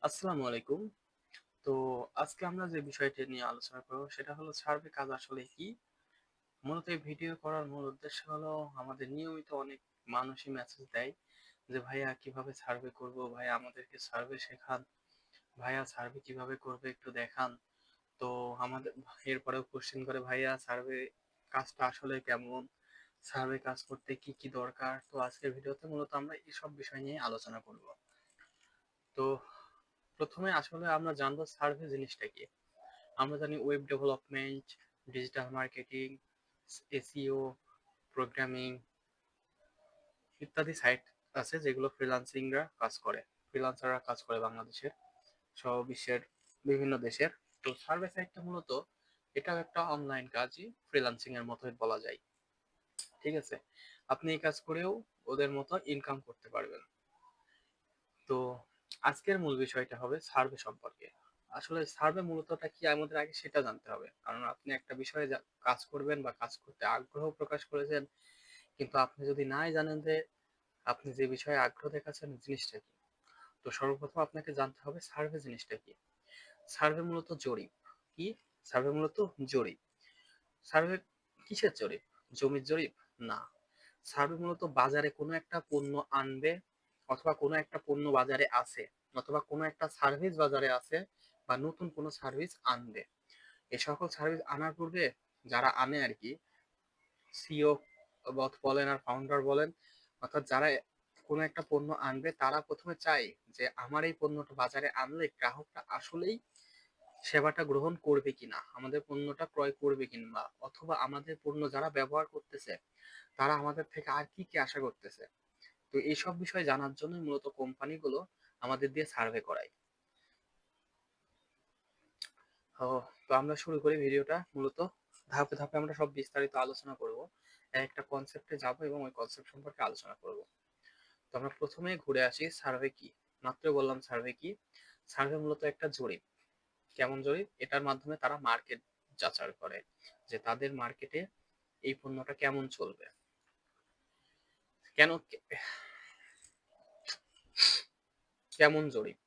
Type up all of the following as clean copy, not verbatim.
আসসালামু আলাইকুম। তো আজকে আমরা যে বিষয়টি নিয়ে আলোচনা করব সেটা হলো সার্ভে কাজ আসলে কি। মূলত এই ভিডিও করার মূল উদ্দেশ্য হলো আমাদের নিয়মিত অনেক মানুষই মেসেজ দেয় যে ভাইয়া কিভাবে সার্ভে করব, ভাইয়া আমাদেরকে সার্ভে শেখান, ভাইয়া সার্ভে কিভাবে করবে একটু দেখান। তো আমাদের এরপরেও কোশ্চেন করে ভাইয়া সার্ভে কাজটা আসলে কেমন, সার্ভে কাজ করতে কি কি দরকার। তো আজকের ভিডিওতে মূলত আমরা এইসব বিষয় নিয়ে আলোচনা করব। তো প্রথমে আসলে আমরা জানবো সার্ভে জিনিসটা কি। আমরা জানি web development, digital marketing, SEO, programming ইত্যাদি সাইট আছে যেগুলো ফ্রিল্যান্সাররা কাজ করে বাংলাদেশের সহ বিশ্বের বিভিন্ন দেশের। তো সার্ভে সাইটটা মূলত এটাও একটা অনলাইন কাজই, ফ্রিল্যান্সিং এর মতোই বলা যায়। ঠিক আছে, আপনি এই কাজ করেও ওদের মতো ইনকাম করতে পারবেন। তো আজকের মূল বিষয়টা হবে সার্ভে সম্পর্কে। আসলে সার্ভে মূলতটা কি আমাদের আগে সেটা জানতে হবে, কারণ আপনি একটা বিষয়ে কাজ করবেন বা কাজ করতে আগ্রহ প্রকাশ করেছেন, কিন্তু আপনি যদি নাই জানেন যে আপনি যে বিষয়ে আগ্রহ দেখাচ্ছেন জিনিসটা কি। তো সর্বপ্রথম আপনাকে জানতে হবে সার্ভে জিনিসটা কি। সার্ভে মূলত জরিপ। কি? সার্ভে মূলত জরিপ। সার্ভে কিসের জরিপ? জমির জরিপ? না। সার্ভে মূলত বাজারে কোনো একটা পণ্য আনবে, অথবা কোনো একটা পণ্য বাজারে আছে, অথবা কোনো একটা সার্ভিস বাজারে আছে, বা নতুন কোনো সার্ভিস আনবে। এ সকল সার্ভিস আনার পূর্বে যারা আনে আর কি, সিও বলেন আর ফাউন্ডার বলেন, অর্থাৎ যারা কোনো একটা পণ্য আনবে তারা প্রথমে চায় যে আমার এই পণ্যটা বাজারে আনলে গ্রাহকটা আসলেই সেবাটা গ্রহণ করবে কিনা, আমাদের পণ্যটা ক্রয় করবে কিনা, অথবা আমাদের পণ্য যারা ব্যবহার করতেছে তারা আমাদের থেকে আর কি কি আশা করতেছে। তো এইসব বিষয় জানার জন্য মূলত কোম্পানিগুলো আমাদের দিয়ে সার্ভে করায়। ও, তো আমরা শুরু করি ভিডিওটা। মূলত ধাপে ধাপে আমরা সব বিস্তারিত আলোচনা করব, একটা কনসেপ্টে যাব এবং ওই কনসেপ্ট সম্পর্কে আলোচনা করব। তো আমরা প্রথমে ঘুরে আসি সার্ভে কি। মাত্র বললাম সার্ভে কি। সার্ভে মূলত একটা জরিপ। কেমন জরিপ? এটার মাধ্যমে তারা মার্কেট যাচাই করে যে তাদের মার্কেটে এই পণ্যটা কেমন চলবে। কেন কেমন জরিপ?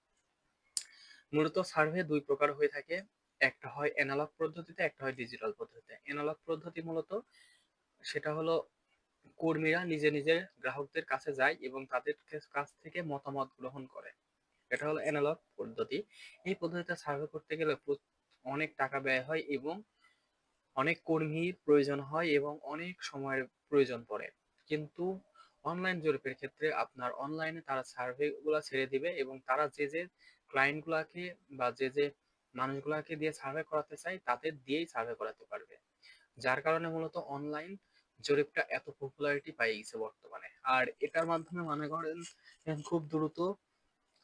মূলত সার্ভে দুই প্রকার হয়ে থাকে। একটা হয় অ্যানালগ পদ্ধতিতে, একটা হয় ডিজিটাল পদ্ধতিতে। অ্যানালগ পদ্ধতি মূলত সেটা হলো কর্মীরা নিজে নিজে গ্রাহকদের কাছে যায় এবং তাদের কাছ থেকে মতামত গ্রহণ করে। এটা হলো অ্যানালগ পদ্ধতি। এই পদ্ধতিতে সার্ভে করতে গেলে অনেক টাকা ব্যয় হয় এবং অনেক কর্মীর প্রয়োজন হয় এবং অনেক সময়ের প্রয়োজন পড়ে। কিন্তু অনলাইন জরিপের ক্ষেত্রে আপনার অনলাইনে তারা সার্ভে গুলা ছেড়ে দিবে এবং তারা যে যে ক্লায়েন্ট গুলাকে বা যে যে মানুষগুলাকে দিয়ে সার্ভে করাতে চায় তাদের দিয়েই সার্ভে করাতে পারবে। যার কারণে মূলত অনলাইন জরিপটা এত পপুলারিটি পেয়ে গেছে বর্তমানে। আর এটার মাধ্যমে মনে করেন খুব দ্রুত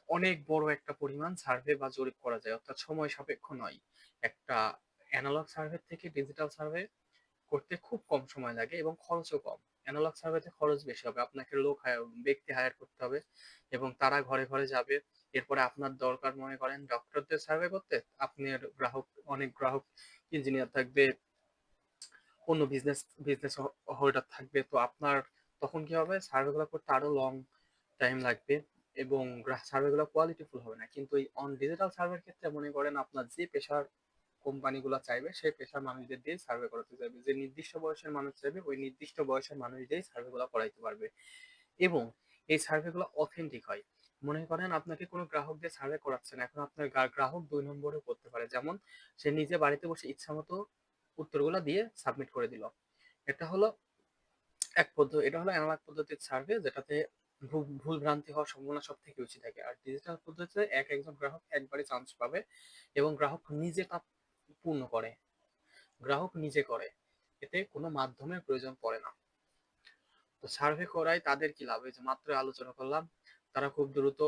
অনেক বড় একটা পরিমাণ সার্ভে বা জরিপ করা যায়, অর্থাৎ সময় সাপেক্ষ নয়। একটা অ্যানালগ সার্ভে থেকে ডিজিটাল সার্ভে করতে খুব কম সময় লাগে এবং খরচও কম। অ্যানালগ সার্ভেতে খরচ বেশি হবে, আপনাকে ব্যক্তি হায়ার করতে হবে এবং তারা ঘরে ঘরে যাবে। এরপরে আপনার দরকার মনে করেন ডক্টরদের সার্ভে করতে, আপনার অনেক গ্রাহক ইঞ্জিনিয়ার থাকবে, অন্য বিজনেস হোল্ডার থাকবে। তো আপনার তখন কি হবে, সার্ভেগুলো করতে আরো লং টাইম লাগবে এবং সার্ভেগুলো কোয়ালিটিফুল হবে না। কিন্তু এই ডিজিটাল সার্ভের ক্ষেত্রে মনে করেন আপনার যে পেশার কোম্পানিগুলো চাইবে সেই পেশার মানুষদের দিয়ে সার্ভে করাতে চাইবে, যে নির্দিষ্ট বয়সের মানুষ চাইবে ওই নির্দিষ্ট বয়সের মানুষ দিয়েই সার্ভেগুলো করাইতে পারবে। এবং এই সার্ভেগুলো অথেন্টিক হয়। মনে করেন আপনাকে কোনো গ্রাহক দিয়ে সার্ভে করাচ্ছেন, এখন আপনার গ্রাহক 2 নম্বরে করতে পারে, যেমন সে নিজে বাড়িতে বসে ইচ্ছা মতো উত্তরগুলো দিয়ে সাবমিট করে দিল। এটা হলো এটা হলো অ্যানালগ পদ্ধতির সার্ভে, যেটাতে ভুল ভ্রান্তি হওয়ার সম্ভাবনা সব থেকে বেশি থাকে। আর ডিজিটাল পদ্ধতিতে একজন গ্রাহক একবারই চান্স পাবে এবং গ্রাহক নিজে তা পূর্ণ করে, গ্রাহক নিজে করে, এতে কোনো মাধ্যমের প্রয়োজন পড়ে না। তো সার্ভে করায় তাদের কি লাভ? এই যে মাত্র আলোচনা করলাম, তারা খুব দ্রুত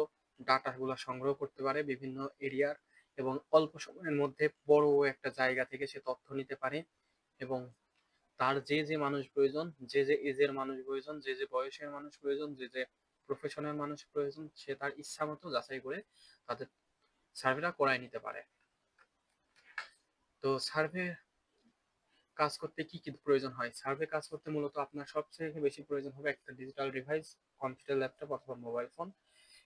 ডাটা গুলো সংগ্রহ করতে পারে বিভিন্ন এরিয়ার, এবং অল্প সময়ের মধ্যে বড় একটা জায়গা থেকে সে তথ্য নিতে পারে এবং তার যে যে মানুষ প্রয়োজন, যে যে এজের মানুষ প্রয়োজন, যে যে বয়সের মানুষ প্রয়োজন, যে যে প্রফেশনের মানুষ প্রয়োজন, সে তার ইচ্ছা মতো যাচাই করে তাদের সার্ভেটা করায় নিতে পারে। তো সার্ভে কাজ করতে কি কি প্রয়োজন হয়? সার্ভে কাজ করতে মূলত আপনার সবচেয়ে বেশি প্রয়োজন হবে একটা ডিজিটাল ডিভাইস, কম্পিউটার, ল্যাপটপ অথবা মোবাইল ফোন।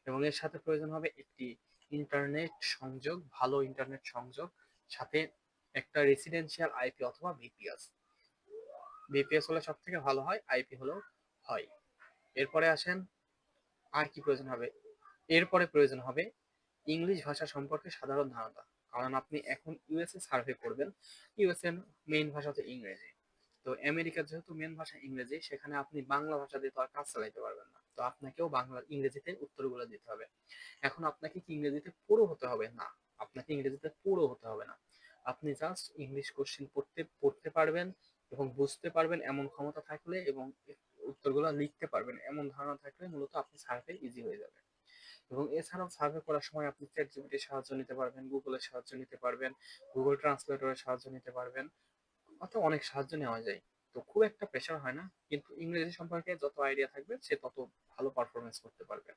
এবং এর সাথে প্রয়োজন হবে একটি ইন্টারনেট সংযোগ, ভালো ইন্টারনেট সংযোগ, সাথে একটা রেসিডেন্সিয়াল আইপি অথবা ভিপিএস। ভিপিএস হলে সব থেকে ভালো হয়, আইপি হলেও হয়। এরপরে আসেন আর কি প্রয়োজন হবে। এরপরে প্রয়োজন হবে ইংলিশ ভাষা সম্পর্কে সাধারণ ধারণা। কারণ আপনি এখন ইউএসএ সার্ভে করবেন, ইউএসএ মেইন ভাষা হচ্ছে ইংরেজি। তো আমেরিকার যেহেতু মেন ভাষা ইংরেজি, সেখানে আপনি বাংলা ভাষা দিয়ে তো আর কাজ চালাইতে পারবেন না, তো আপনাকেও বাংলা ইংরেজিতে উত্তরগুলো দিতে হবে। এখন আপনাকে কি ইংরেজিতে পুরো হতে হবে না, আপনাকে ইংরেজিতে পুরো হতে হবে না, আপনি জাস্ট ইংলিশ কোশ্চেন পড়তে পড়তে পারবেন এবং বুঝতে পারবেন এমন ক্ষমতা থাকলে, এবং উত্তরগুলো লিখতে পারবেন এমন ধারণা থাকলে মূলত আপনি সার্ভে ইজি হয়ে যাবে। এবং এছাড়াও সার্ভে করার সময় আপনি চ্যাট জিপিটির সাহায্য নিতে পারবেন, গুগলের সাহায্য নিতে পারবেন, গুগল ট্রান্সলেটরের সাহায্য নিতে পারবেন, অর্থাৎ অনেক সাহায্য নেওয়া যায়। তো খুব একটা প্রেশার হয় না, কিন্তু ইংরেজি সম্পর্কে যত আইডিয়া থাকবে সে তত ভালো পারফরমেন্স করতে পারবে।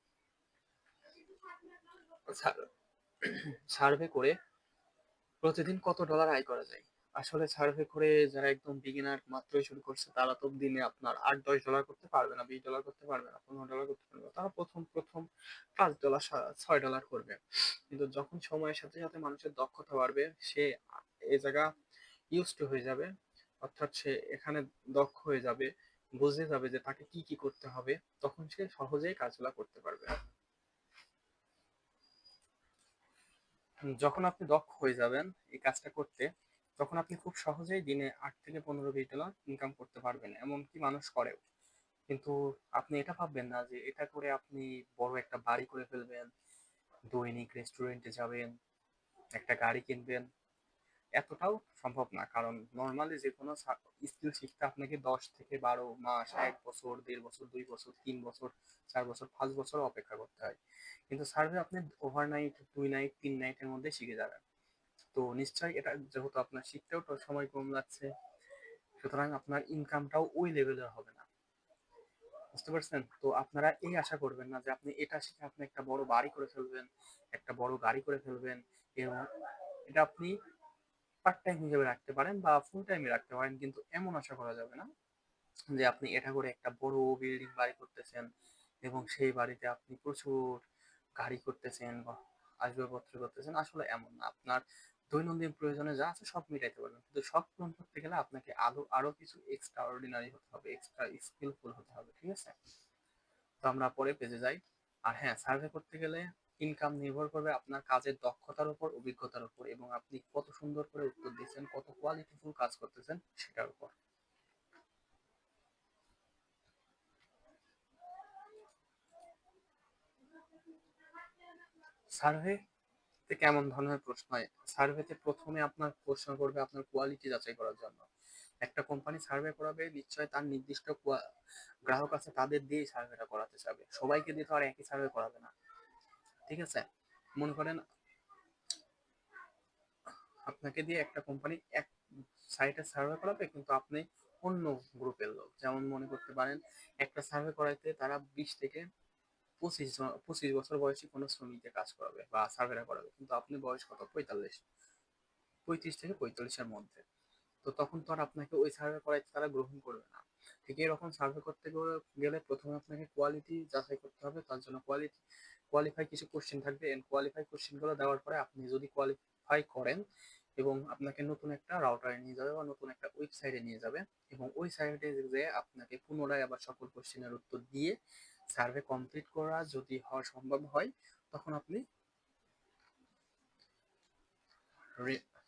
সার্ভে করে প্রতিদিন কত ডলার আয় করা যায়? আসলে সার্ভে করে যারা একদম বিগিনার মাত্রই শুরু করছে তারা তো দিনে আপনার $8-10 করতে পারবে না, $20 করতে পারবে না, $15 করতে পারবে না। তারা প্রথম প্রথম $5 $6 করবে। কিন্তু যখন সময়ের সাথে সাথে মানুষের দক্ষতা বাড়বে, সে এ জায়গা ইউজ টু হয়ে যাবে, অর্থাৎ সে এখানে দক্ষ হয়ে যাবে, বুঝে যাবে যে তাকে কি কি করতে হবে, তখন সে সহজেই কাজগুলা করতে পারবে। যখন আপনি দক্ষ হয়ে যাবেন এই কাজটা করতে, তখন আপনি খুব সহজেই দিনে $8 থেকে $15-20 ইনকাম করতে পারবেন, এমনকি মানুষ করেও। কিন্তু আপনি এটা ভাববেন না যে এটা করে আপনি বড় একটা বাড়ি করে ফেলবেন, দৈনিক রেস্টুরেন্টে যাবেন, একটা গাড়ি কিনবেন। এতটাও সম্ভব না, কারণ নর্মালি যে কোনো স্কিল শিখতে আপনাকে 10 থেকে 12 মাস, 1 বছর, 1.5 বছর, 2 বছর, 3 বছর, 4 বছর, 5 বছর অপেক্ষা করতে হয়। কিন্তু সার্ভে আপনি ওভারনাইট, 2 নাইট, 3 নাইটের মধ্যে শিখে যাবেন। তো নিশ্চয়ই এটা যেহেতু আপনার শিখতেও তো সময় কম লাগছে, সুতরাং আপনার ইনকামটাও ওই লেভেলের হবে না। বুঝতে পারছেন? তো আপনারা এই আশা করবেন না যে আপনি এটা শিখে আপনি একটা বড় বাড়ি করে ফেলবেন, একটা বড় গাড়ি করে ফেলবেন, এবং এটা আপনি পার্ট টাইম হিসেবে রাখতে পারেন বা ফুল টাইমে রাখতে পারেন, কিন্তু এমন আশা করা যাবে না যে আপনি এটা করে একটা বড় বিল্ডিং বাড়ি করতেছেন এবং সেই বাড়িতে আপনি প্রচুর গাড়ি করতেছেন বা আসবাবপত্র করতেছেন। আসলে এমন না, আপনার দৈনন্দিন প্রয়োজনে যা আছে সব মিটাইতে পারবেন, কিন্তু সব পূরণ করতে গেলে আপনাকে আরো আরো কিছু এক্সট্রা অর্ডিনারি হতে হবে, এক্সট্রা স্কিলফুল হতে হবে, ঠিক আছে? তো আমরা পরে পেজে যাই। আর হ্যাঁ, সার্ভে করতে গেলে ইনকাম নির্ভর করবে আপনার কাজের দক্ষতার উপর, অভিজ্ঞতার উপর, এবং আপনি কত সুন্দর করে উত্তর দিচ্ছেন, কত কোয়ালিটিফুল কাজ করতেছেন সেটার উপর। সার্ভেতে কেমন ধরনের প্রশ্ন হয়? সার্ভেতে প্রথমে আপনার প্রশ্ন করবে আপনার কোয়ালিটি যাচাই করার জন্য। একটা কোম্পানি সার্ভে করাবে, নিশ্চয় তার নির্দিষ্ট গ্রাহক আছে, তাদের দিয়েই সার্ভেটা করাতে চাবে, সবাইকে দিয়ে তো আর একই সার্ভে করাবে না, ঠিক আছে? মনে করেন আপনাকে দিয়ে একটা কোম্পানি এক সাইটে সার্ভে করাবে, কিন্তু আপনি অন্য গ্রুপের লোক, যেমন মনে করতে পারেন একটা সার্ভে করাইতে তারা 20 থেকে 25 বছর বয়সী কোনো শ্রমিককে কাজ করাবে বা সার্ভেটা করাবে, কিন্তু আপনি বয়স কত, 45, 35 থেকে 45-এর মধ্যে। তো তখন তো আর আপনাকে ওই সার্ভে করাইতে তারা গ্রহণ করবে না। ঠিক এরকম সার্ভে করতে গেলে প্রথমে আপনাকে কোয়ালিটি যাচাই করতে হবে, তার জন্য কোয়ালিফাই কিছু কোশ্চেন থাকবে, এন্ড কোয়ালিফাই কোশ্চেন গুলো দেওয়ার পরে আপনি যদি কোয়ালিফাই করেন, এবং আপনাকে নতুন একটা রাউটারে নিয়ে যাবে বা নতুন একটা ওয়েবসাইটে নিয়ে যাবে, এবং ওই সাইটে যে আপনাকে পুনরায় আবার সকল কোশ্চেনের উত্তর দিয়ে সার্ভে কমপ্লিট করা যদি হওয়া সম্ভব হয়, তখন আপনি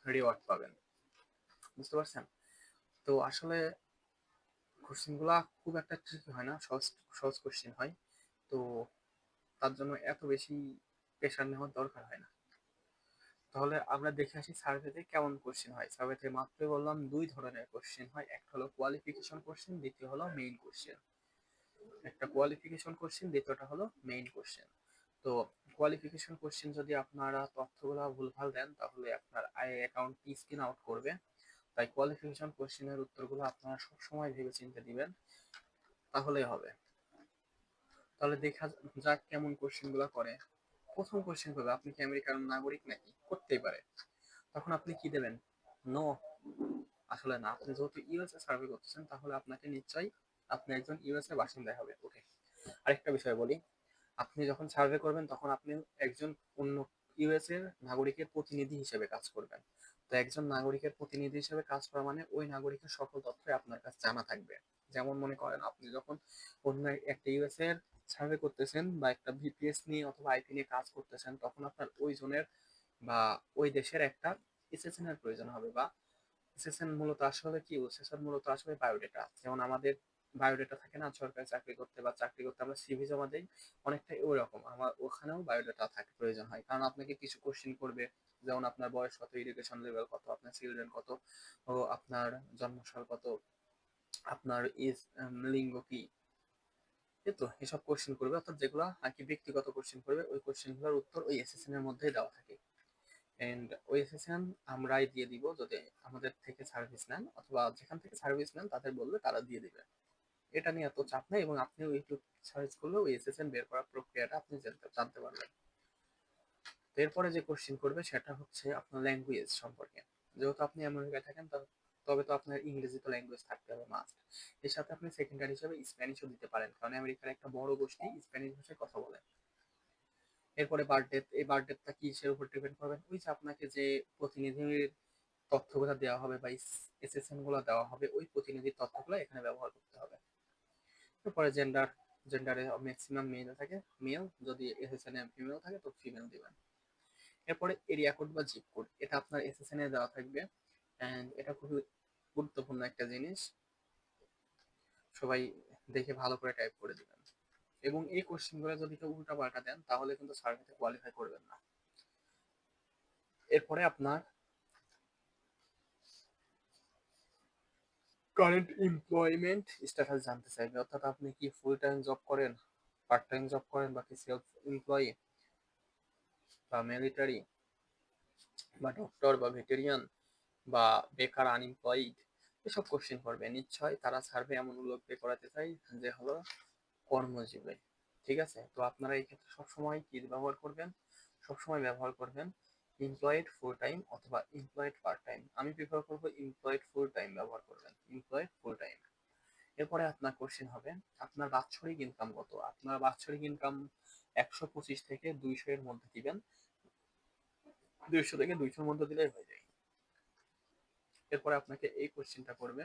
রিওয়ার্ড পাবেন। বুঝতে পারছেন? তো আসলে কোশ্চেন গুলা খুব একটা ট্রিকি হয় না, সহজ সহজ কোশ্চেন হয়। তো তার জন্য এত বেশি প্রেশার নেওয়ার দরকার হয় না। তাহলে আমরা দেখে আসি সার্ভেতে কেমন কোশ্চেন হয়। সার্ভেতে মাত্রই বললাম 2 ধরনের কোশ্চেন হয়, একটা হলো কোয়ালিফিকেশন কোশ্চেন, দ্বিতীয় হলো মেইন কোশ্চেন। একটা কোয়ালিফিকেশন কোশ্চেন, দ্বিতীয়টা হলো মেইন কোশ্চেন। তো কোয়ালিফিকেশন কোশ্চেন যদি আপনারা তথ্যগুলো ভুলভাল দেন তাহলে আপনার আই অ্যাকাউন্টটি স্ক্রিন আউট করবে। তাই কোয়ালিফিকেশন কোশ্চেনের উত্তরগুলো আপনারা সবসময় ভেবে চিন্তে দিবেন, তাহলেই হবে। তাহলে দেখা যাক কেমন কোশ্চেন গুলো করে। প্রথম কোশ্চেন করবে আপনি কি আমেরিকার নাগরিক নাকি, করতেই পারে। তখন আপনি কি দেবেন? নো। আসলে না, আপনি যেহেতু ইউএসএ সার্ভে করতেছেন তাহলে আপনাকে নিশ্চয়ই আপনি একজন ইউএসএ বাসিন্দা হবে, ওকে। আরেকটা বিষয় বলি, আপনি যখন সার্ভে করবেন তখন আপনি একজন অন্য ইউএস এর নাগরিকের প্রতিনিধি হিসেবে কাজ করবেন। তো একজন নাগরিকের প্রতিনিধি হিসেবে কাজ করা মানে ওই নাগরিকের সকল তথ্যই আপনার কাছে জানা থাকবে। যেমন মনে করেন আপনি যখন অন্য একটা ইউএস এর সার্ভে করতেছেন বা একটা ভিপিএস নিয়ে অথবা আইপি নিয়ে কাজ করতেছেন, তখন আপনার ওই জনের বা ওই দেশের একটা এসএসএন এর প্রয়োজন হবে। বা এসএসএন মূলত আসলে কি, এসএসএন মূলত আসলে বায়োডেটা। যেমন আমাদের বায়োডেটা থাকে না সরকারি চাকরি করতে বা চাকরি করতে আমরা সিভি জমা দেই, অনেকটাই ওই রকম আমার ওখানেও বায়োডেটা থাকে, প্রয়োজন হয়। কারণ আপনাকে কিছু কোশ্চেন করবে, যেমন আপনার বয়স কত, এডুকেশন লেভেল কত, আপনার চিলড্রেন কত, ও আপনার জন্মসাল কত, আপনার ইজ লিঙ্গ কি, এই তো এসব কোশ্চেন করবে। অর্থাৎ যেগুলো আর কি ব্যক্তিগত কোশ্চেন করবে, ওই কোশ্চেনগুলোর উত্তর ওই এসএসএন এর মধ্যেই দেওয়া থাকে। এন্ড ওই এসএসএন আমরাই দিয়ে দিব যদি আমাদের থেকে সার্ভিস নেন, অথবা যেখান থেকে সার্ভিস নেন তাদের বললে তারা দিয়ে দিবে। এটা নিয়ে এত চাপ নেই, এবং আপনি ইউটিউব সার্চ করলে ওই এসএসএন বের করার প্রক্রিয়াটা আপনি জানতে পারবেন। এরপরে যে কোশ্চেন করবে সেটা হচ্ছে আপনার ল্যাঙ্গুয়েজ সম্পর্কে। যেহেতু আপনি আমেরিকায় থাকেন, তবে তো আপনার ইংরেজি তো ল্যাঙ্গুয়েজ থাকতে হবে মাস্ট। এর সাথে আপনি সেকেন্ডারি হিসেবে স্প্যানিশও দিতে পারেন, কারণ আমেরিকার একটা বড় গোষ্ঠী স্প্যানিশ ভাষায় কথা বলে। এরপরে বার্থডে, এই বার্থডেটা কিসের উপর ডিপেন্ড করবে, ওই যে আপনাকে যে প্রতিনিধির তথ্যগুলো দেওয়া হবে বা এসএসএন গুলো দেওয়া হবে, ওই প্রতিনিধির তথ্যগুলো এখানে ব্যবহার করতে হবে। এরপরে জেন্ডার, জেন্ডারে ম্যাক্সিমাম মেল থাকে, মেল, যদি এসএসএন এ ফিমেল থাকে তো ফিমেল দিবেন। এরপরে এরিয়া কোড বা জিপ কোড, এটা আপনার এসএসএন এ দেওয়া থাকবে। এন্ড এটা খুবই গুরুত্বপূর্ণ একটা জিনিস, সবাই দেখে ভালো করে টাইপ করে দিবেন। এবং এই কোশ্চেন গুলো যদি কেউ উল্টা পাল্টা দেন তাহলে কিন্তু সার্ভেতে কোয়ালিফাই করবেন না। এরপরে আপনার কারেন্ট এমপ্লয়মেন্ট স্ট্যাটাস জানতে চাইবে, অর্থাৎ আপনি কি ফুল টাইম জব করেন, পার্ট টাইম জব করেন, বা কি সেলফ এমপ্লয়ি বা মিলিটারি বা ডক্টর বা ভেটেরিয়ান বা বেকার আনএমপ্লয়েড, এসব কোশ্চেন করবে। নিশ্চয় তারা সার্ভে এমন উল্লেখ করাতে চাই যে হলো কর্মজীবী। ঠিক আছে, তো আপনারা এই ক্ষেত্রে সবসময় কি ব্যবহার করবেন, সবসময় ব্যবহার করবেন এমপ্লয়েড ফুল টাইম অথবা এমপ্লয়েড পার্ট টাইম। আমি প্রিফার করবো এমপ্লয়েড ফুল টাইম ব্যবহার করবেন, এমপ্লয়েড ফুল টাইম। এরপরে আপনার কোশ্চেন হবে আপনার বাৎসরিক ইনকাম কত। আপনার বাৎসরিক ইনকাম 125 থেকে 200 এর মধ্যে দিবেন, 200 থেকে 200 এর মধ্যে দিলেই হয়ে যায়। এরপরে আপনাকে এই কোশ্চেনটা করবে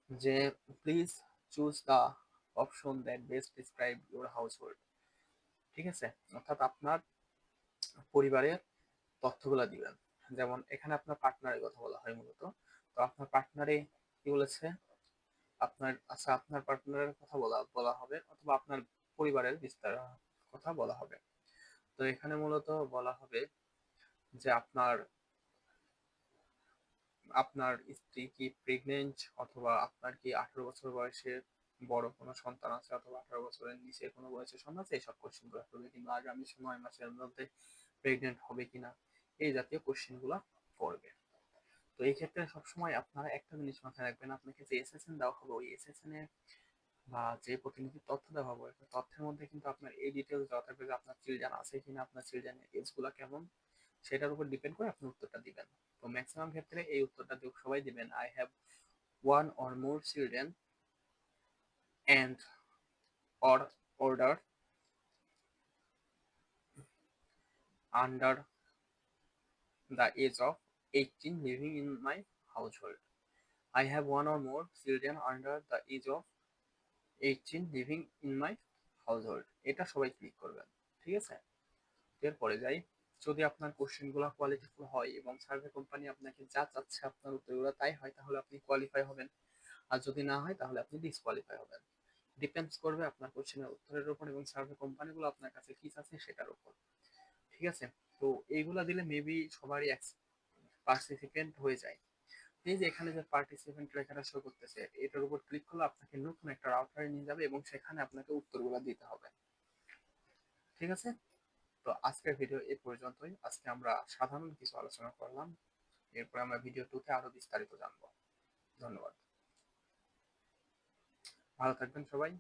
যে please choose the option that best describe your household. ঠিক আছে, অর্থাৎ আপনার পরিবারের তথ্যগুলো দিবেন। যেমন এখানে আপনার পার্টনারের কথা বলা হয় মূলত। তো আপনার পার্টনারে কি বলেছে, আপনার আচ্ছা আপনার পার্টনারের কথা বলা বলা হবে, অথবা আপনার পরিবারের বিস্তার কথা বলা হবে। তো এখানে মূলত বলা হবে যে আপনার আপনার স্ত্রী কি প্রেগনেন্ট, অথবা আপনার কি 18 বছর বয়সে বড় কোনো সন্তান আছে, অথবা 18 বছরের নিচে কোনো বয়সের সন্তান আছে, এইসব কোশ্চেন গুলো করবে। কিংবা আগামী 9 মাসের মধ্যে প্রেগনেন্ট হবে কিনা, এই জাতীয় কোশ্চেন গুলো করবে। তো এই ক্ষেত্রে সবসময় আপনারা একটা জিনিস মাথায় রাখবেন, আপনাকে যে এসএসএন দেওয়া হবে ওই এসএসএন এ বা যে প্রতিনিধির তথ্য দেওয়া হবে তথ্যের মধ্যে কিন্তু আপনার এই ডিটেলস দেওয়া থাকবে যে আপনার চিলড্রেন আছে কিনা, আপনার চিলড্রেনের এজ গুলা কেমন, সেটার উপর ডিপেন্ড করে আপনি উত্তরটা দিবেন। তো ম্যাক্সিমাম ক্ষেত্রে এই উত্তরটা সবাই দিবেন, I have one or more children and or order under the age of 18 living in my household. I have one or more children under the age of 18 living in my household. এটা সবাই click করবেন। ঠিক আছে, এরপরে যাই। যদি আপনার question গুলো কোয়ালিটিফুল হয় এবং সার্ভে কোম্পানি আপনাকে যা চাচ্ছে আপনার উত্তরগুলো তাই হয়, তাহলে আপনি কোয়ালিফাই হবেন। আর যদি না হয় তাহলে আপনি ডিসকোয়ালিফাই হবেন। ডিপেন্ডস করবে আপনার কোশ্চেনের উত্তরের উপর এবং সার্ভে কোম্পানিগুলো আপনার কাছে কি চাচ্ছে সেটার উপর। ঠিক আছে, তো এইগুলা দিলে মেবি সবারই পার্টিসিপেন্ট হয়ে যায়। এই যে এখানে যে পার্টিসিপেন্ট লেখাটা শো করতেছে, এটার উপর ক্লিক করলে আপনাকে নতুন একটা রাউটারে নিয়ে যাবে এবং সেখানে আপনাকে উত্তরগুলো দিতে হবে। ঠিক আছে, তো আজকের ভিডিও এই পর্যন্তই। আজকে আমরা সাধারণ কিছু আলোচনা করলাম, এরপর আমরা ভিডিও 2 তে আরো বিস্তারিত জানবো। ধন্যবাদ, ভালো থাকবেন সবাই।